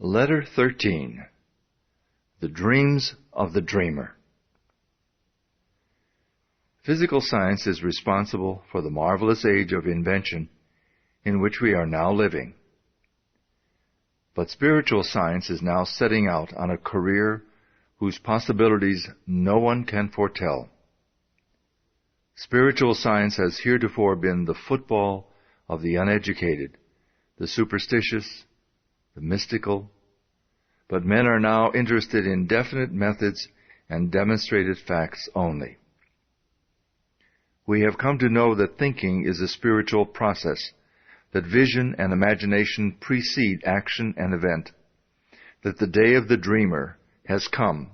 Letter 13. The Dreams of the Dreamer. Physical science is responsible for the marvelous age of invention in which we are now living. But spiritual science is now setting out on a career whose possibilities no one can foretell. Spiritual science has heretofore been the football of the uneducated, the superstitious, the mystical, but men are now interested in definite methods and demonstrated facts only. We have come to know that thinking is a spiritual process, that vision and imagination precede action and event, that the day of the dreamer has come.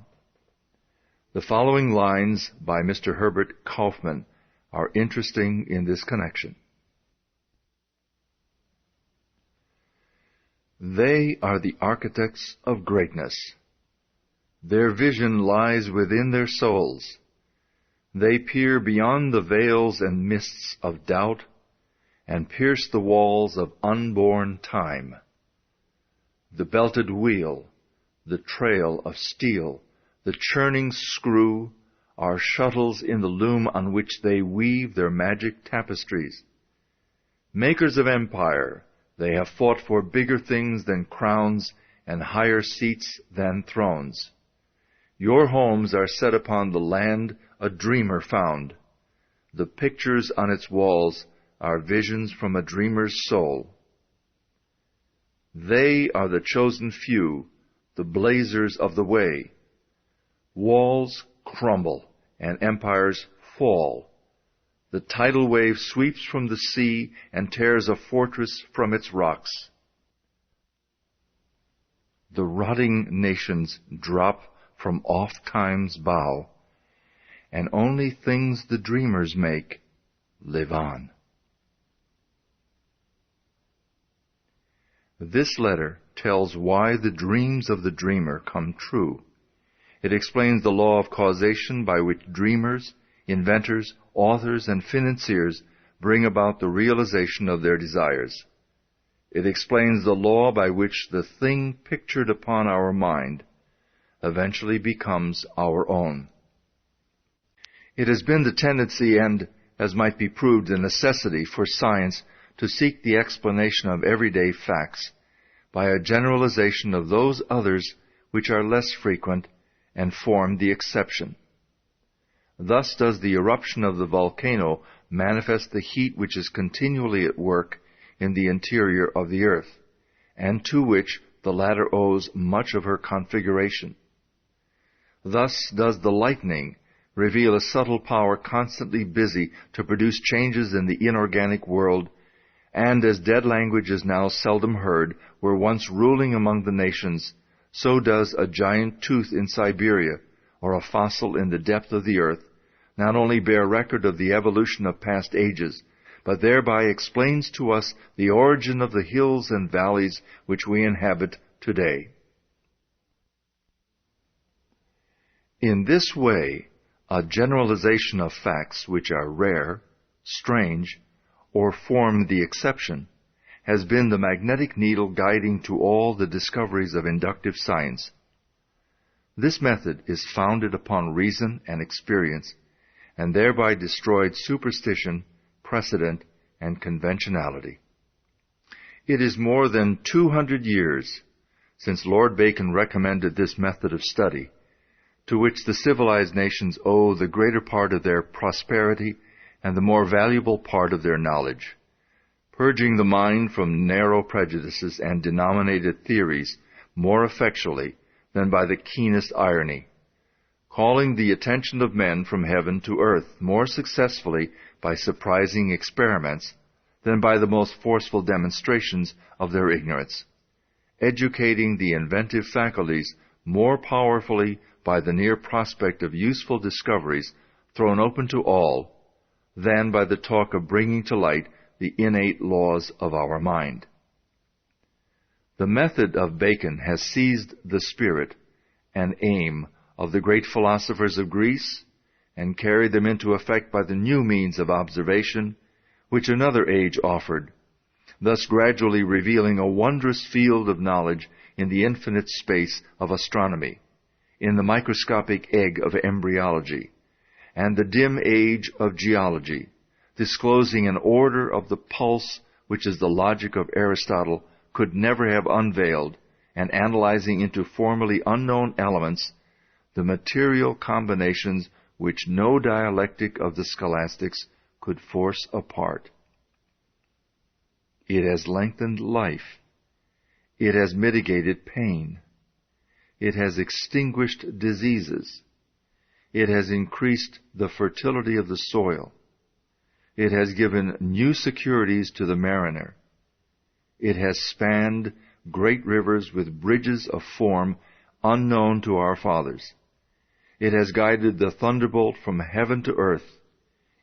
The following lines by Mr. Herbert Kaufman are interesting in this connection. They are the architects of greatness. Their vision lies within their souls. They peer beyond the veils and mists of doubt and pierce the walls of unborn time. The belted wheel, the trail of steel, the churning screw are shuttles in the loom on which they weave their magic tapestries. Makers of empire, they have fought for bigger things than crowns and higher seats than thrones. Your homes are set upon the land a dreamer found. The pictures on its walls are visions from a dreamer's soul. They are the chosen few, the blazers of the way. Walls crumble and empires fall. The tidal wave sweeps from the sea and tears a fortress from its rocks. The rotting nations drop from off time's bow, and only things the dreamers make live on. This letter tells why the dreams of the dreamer come true. It explains the law of causation by which dreamers, inventors, authors, and financiers bring about the realization of their desires. It explains the law by which the thing pictured upon our mind eventually becomes our own. It has been the tendency and, as might be proved, the necessity for science to seek the explanation of everyday facts by a generalization of those others which are less frequent and form the exception. Thus does the eruption of the volcano manifest the heat which is continually at work in the interior of the earth, and to which the latter owes much of her configuration. Thus does the lightning reveal a subtle power constantly busy to produce changes in the inorganic world, and as dead language is now seldom heard, were once ruling among the nations, so does a giant tooth in Siberia, or a fossil in the depth of the earth, not only bear record of the evolution of past ages, but thereby explains to us the origin of the hills and valleys which we inhabit today. In this way, a generalization of facts which are rare, strange, or form the exception, has been the magnetic needle guiding to all the discoveries of inductive science. This method is founded upon reason and experience, and thereby destroyed superstition, precedent, and conventionality. It is more than 200 years since Lord Bacon recommended this method of study, to which the civilized nations owe the greater part of their prosperity and the more valuable part of their knowledge, purging the mind from narrow prejudices and denominated theories more effectually than by the keenest irony, calling the attention of men from heaven to earth more successfully by surprising experiments than by the most forceful demonstrations of their ignorance, educating the inventive faculties more powerfully by the near prospect of useful discoveries thrown open to all than by the talk of bringing to light the innate laws of our mind. The method of Bacon has seized the spirit and aim of the great philosophers of Greece and carried them into effect by the new means of observation which another age offered, thus gradually revealing a wondrous field of knowledge in the infinite space of astronomy, in the microscopic egg of embryology, and the dim age of geology, disclosing an order of the pulse which is the logic of Aristotle could never have unveiled, and analyzing into formerly unknown elements the material combinations which no dialectic of the scholastics could force apart. It has lengthened life. It has mitigated pain. It has extinguished diseases. It has increased the fertility of the soil. It has given new securities to the mariner. It has spanned great rivers with bridges of form unknown to our fathers. It has guided the thunderbolt from heaven to earth.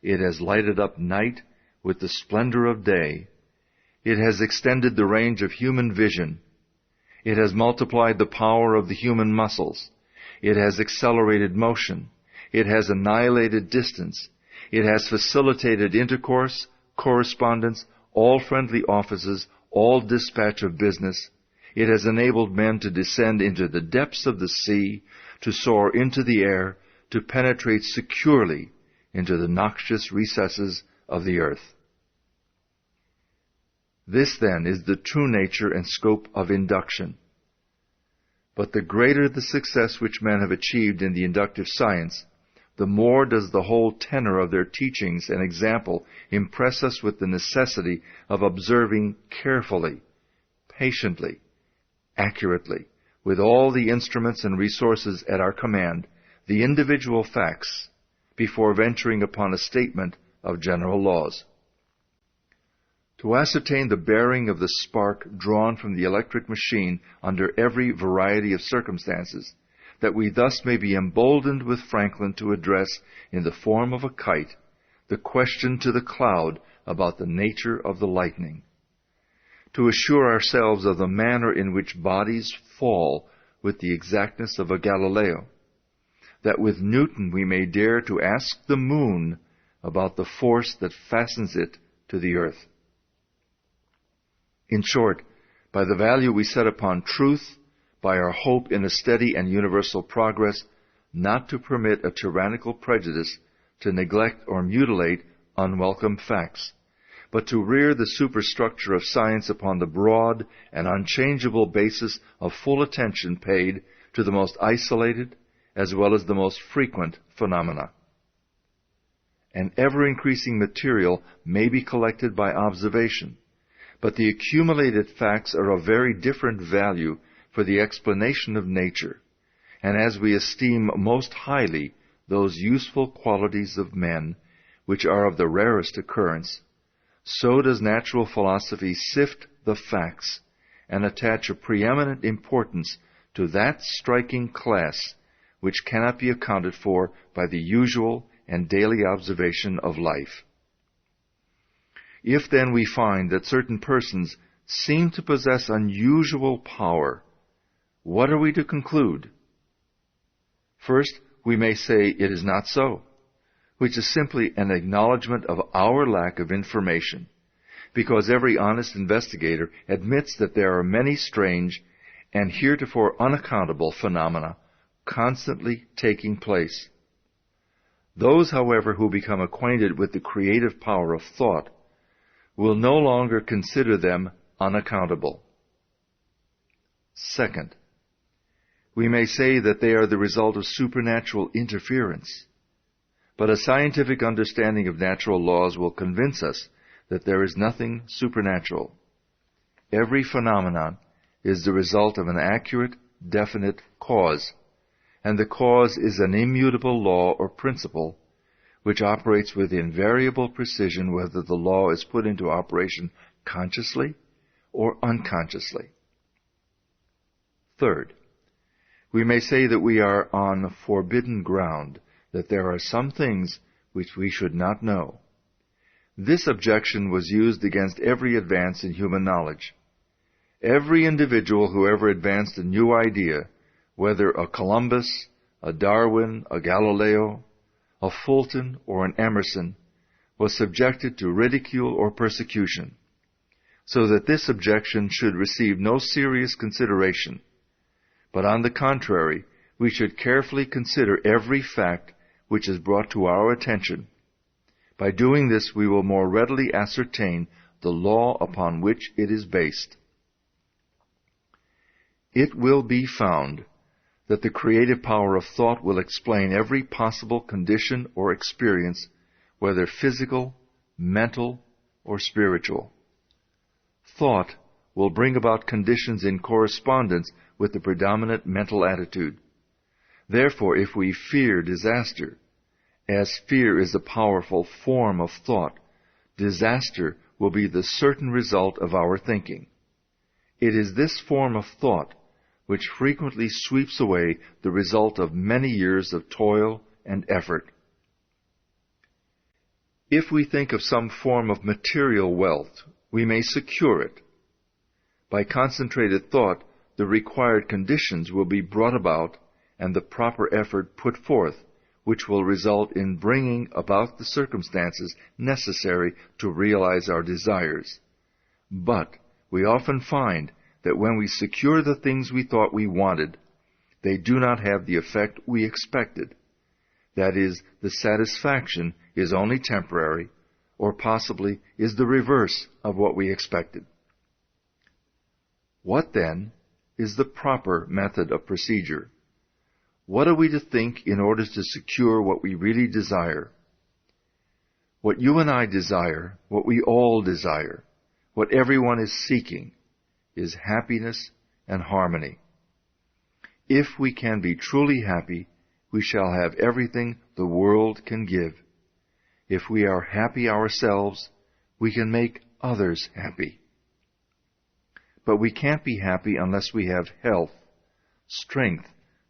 It has lighted up night with the splendor of day. It has extended the range of human vision. It has multiplied the power of the human muscles. It has accelerated motion. It has annihilated distance. It has facilitated intercourse, correspondence, all friendly offices, all dispatch of business. It has enabled men to descend into the depths of the sea, to soar into the air, to penetrate securely into the noxious recesses of the earth. This, then, is the true nature and scope of induction. But the greater the success which men have achieved in the inductive science, the more does the whole tenor of their teachings and example impress us with the necessity of observing carefully, patiently, accurately, with all the instruments and resources at our command, the individual facts, before venturing upon a statement of general laws. To ascertain the bearing of the spark drawn from the electric machine under every variety of circumstances, that we thus may be emboldened with Franklin to address, in the form of a kite, the question to the cloud about the nature of the lightning. To assure ourselves of the manner in which bodies fall with the exactness of a Galileo, that with Newton we may dare to ask the moon about the force that fastens it to the earth. In short, by the value we set upon truth, by our hope in a steady and universal progress, not to permit a tyrannical prejudice to neglect or mutilate unwelcome facts, but to rear the superstructure of science upon the broad and unchangeable basis of full attention paid to the most isolated as well as the most frequent phenomena. An ever-increasing material may be collected by observation, but the accumulated facts are of very different value for the explanation of nature, and as we esteem most highly those useful qualities of men which are of the rarest occurrence, so does natural philosophy sift the facts and attach a preeminent importance to that striking class which cannot be accounted for by the usual and daily observation of life. If then we find that certain persons seem to possess unusual power, what are we to conclude? First, we may say it is not so, which is simply an acknowledgment of our lack of information, because every honest investigator admits that there are many strange and heretofore unaccountable phenomena constantly taking place. Those, however, who become acquainted with the creative power of thought will no longer consider them unaccountable. Second, we may say that they are the result of supernatural interference, but a scientific understanding of natural laws will convince us that there is nothing supernatural. Every phenomenon is the result of an accurate, definite cause, and the cause is an immutable law or principle which operates with invariable precision whether the law is put into operation consciously or unconsciously. Third, we may say that we are on forbidden ground, that there are some things which we should not know. This objection was used against every advance in human knowledge. Every individual who ever advanced a new idea, whether a Columbus, a Darwin, a Galileo, a Fulton, or an Emerson, was subjected to ridicule or persecution. so that this objection should receive no serious consideration. But on the contrary, we should carefully consider every fact which is brought to our attention. By doing this, we will more readily ascertain the law upon which it is based. It will be found that the creative power of thought will explain every possible condition or experience, whether physical, mental, or spiritual. Thought will bring about conditions in correspondence with the predominant mental attitude. Therefore, if we fear disaster, as fear is a powerful form of thought, disaster will be the certain result of our thinking. It is this form of thought which frequently sweeps away the result of many years of toil and effort. If we think of some form of material wealth, we may secure it. By concentrated thought, the required conditions will be brought about and the proper effort put forth, which will result in bringing about the circumstances necessary to realize our desires. But we often find that when we secure the things we thought we wanted, they do not have the effect we expected. That is, the satisfaction is only temporary, or possibly is the reverse of what we expected. What, then, is the proper method of procedure? What are we to think in order to secure what we really desire? What you and I desire, what we all desire, what everyone is seeking, is happiness and harmony. If we can be truly happy, we shall have everything the world can give. If we are happy ourselves, we can make others happy. But we can't be happy unless we have health, strength,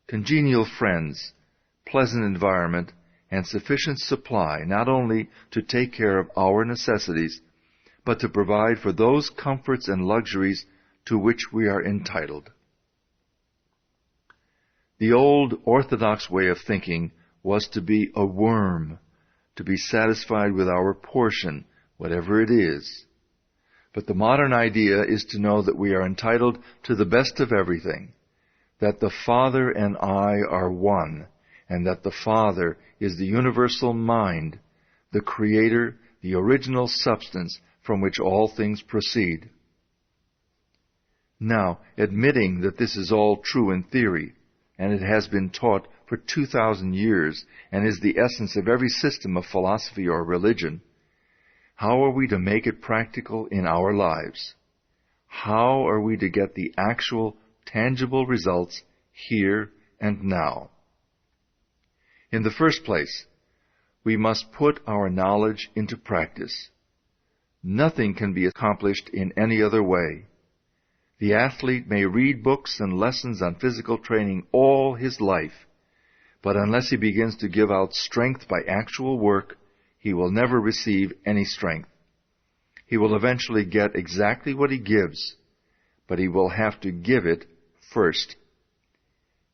congenial friends, pleasant environment, and sufficient supply not only to take care of our necessities, but to provide for those comforts and luxuries to which we are entitled. The old orthodox way of thinking was to be a worm, to be satisfied with our portion, whatever it is. But the modern idea is to know that we are entitled to the best of everything, that the Father and I are one, and that the Father is the universal mind, the Creator, the original substance from which all things proceed. Now, admitting that this is all true in theory, and it has been taught for 2,000 years, and is the essence of every system of philosophy or religion, how are we to make it practical in our lives? How are we to get the actual, tangible results here and now? In the first place, we must put our knowledge into practice. Nothing can be accomplished in any other way. The athlete may read books and lessons on physical training all his life, but unless he begins to give out strength by actual work, he will never receive any strength. He will eventually get exactly what he gives, but he will have to give it first.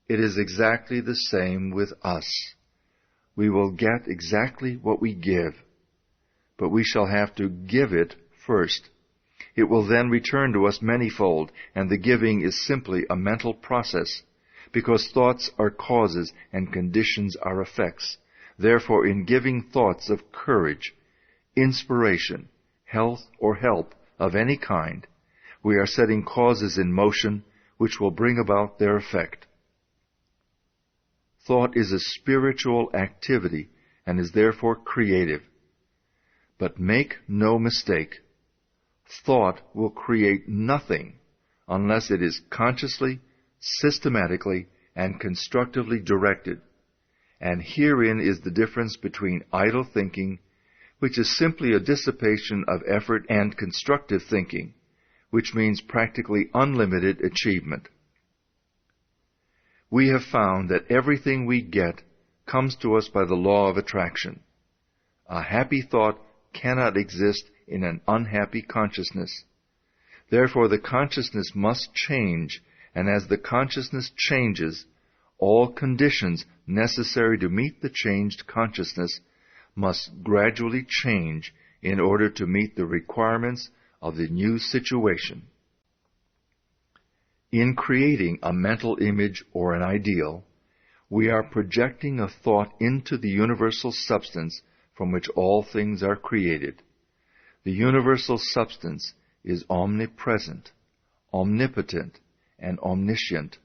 It is exactly the same with us. We will get exactly what we give, but we shall have to give it first. It will then return to us manyfold, and the giving is simply a mental process, because thoughts are causes and conditions are effects. Therefore, in giving thoughts of courage, inspiration, health, or help of any kind, we are setting causes in motion which will bring about their effect. Thought is a spiritual activity and is therefore creative. But make no mistake, thought will create nothing unless it is consciously, systematically, and constructively directed. And herein is the difference between idle thinking, which is simply a dissipation of effort, and constructive thinking, which means practically unlimited achievement. We have found that everything we get comes to us by the law of attraction. A happy thought cannot exist in an unhappy consciousness. Therefore, the consciousness must change, and as the consciousness changes, all conditions necessary to meet the changed consciousness must gradually change in order to meet the requirements of the new situation. In creating a mental image or an ideal, we are projecting a thought into the universal substance from which all things are created. The universal substance is omnipresent, omnipotent, and omniscient.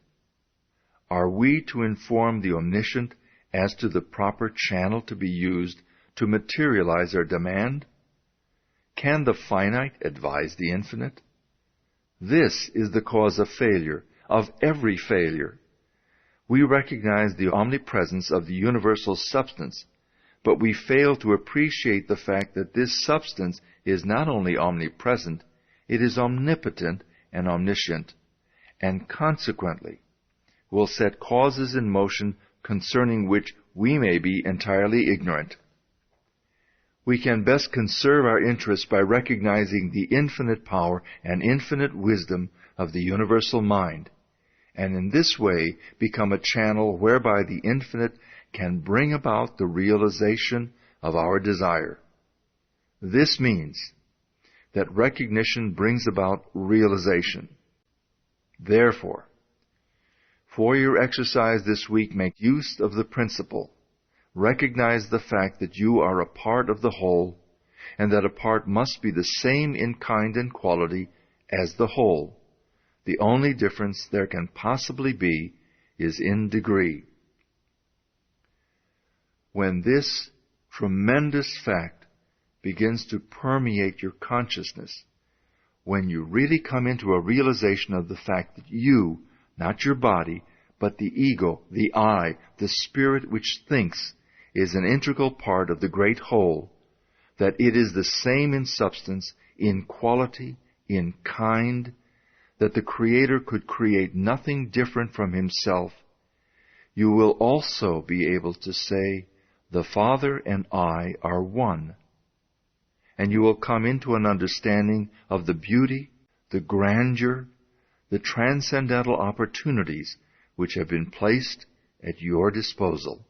Are we to inform the omniscient as to the proper channel to be used to materialize our demand? Can the finite advise the infinite? This is the cause of failure, of every failure. We recognize the omnipresence of the universal substance, but we fail to appreciate the fact that this substance is not only omnipresent, it is omnipotent and omniscient, and consequently will set causes in motion concerning which we may be entirely ignorant. We can best conserve our interests by recognizing the infinite power and infinite wisdom of the universal mind, and in this way become a channel whereby the infinite can bring about the realization of our desire. This means that recognition brings about realization. Therefore, for your exercise this week, make use of the principle. Recognize the fact that you are a part of the whole, and that a part must be the same in kind and quality as the whole. The only difference there can possibly be is in degree. When this tremendous fact begins to permeate your consciousness, when you really come into a realization of the fact that you, not your body, but the ego, the I, the spirit which thinks, is an integral part of the great whole, that it is the same in substance, in quality, in kind, that the Creator could create nothing different from Himself, you will also be able to say, the Father and I are one. And you will come into an understanding of the beauty, the grandeur, the transcendental opportunities which have been placed at your disposal.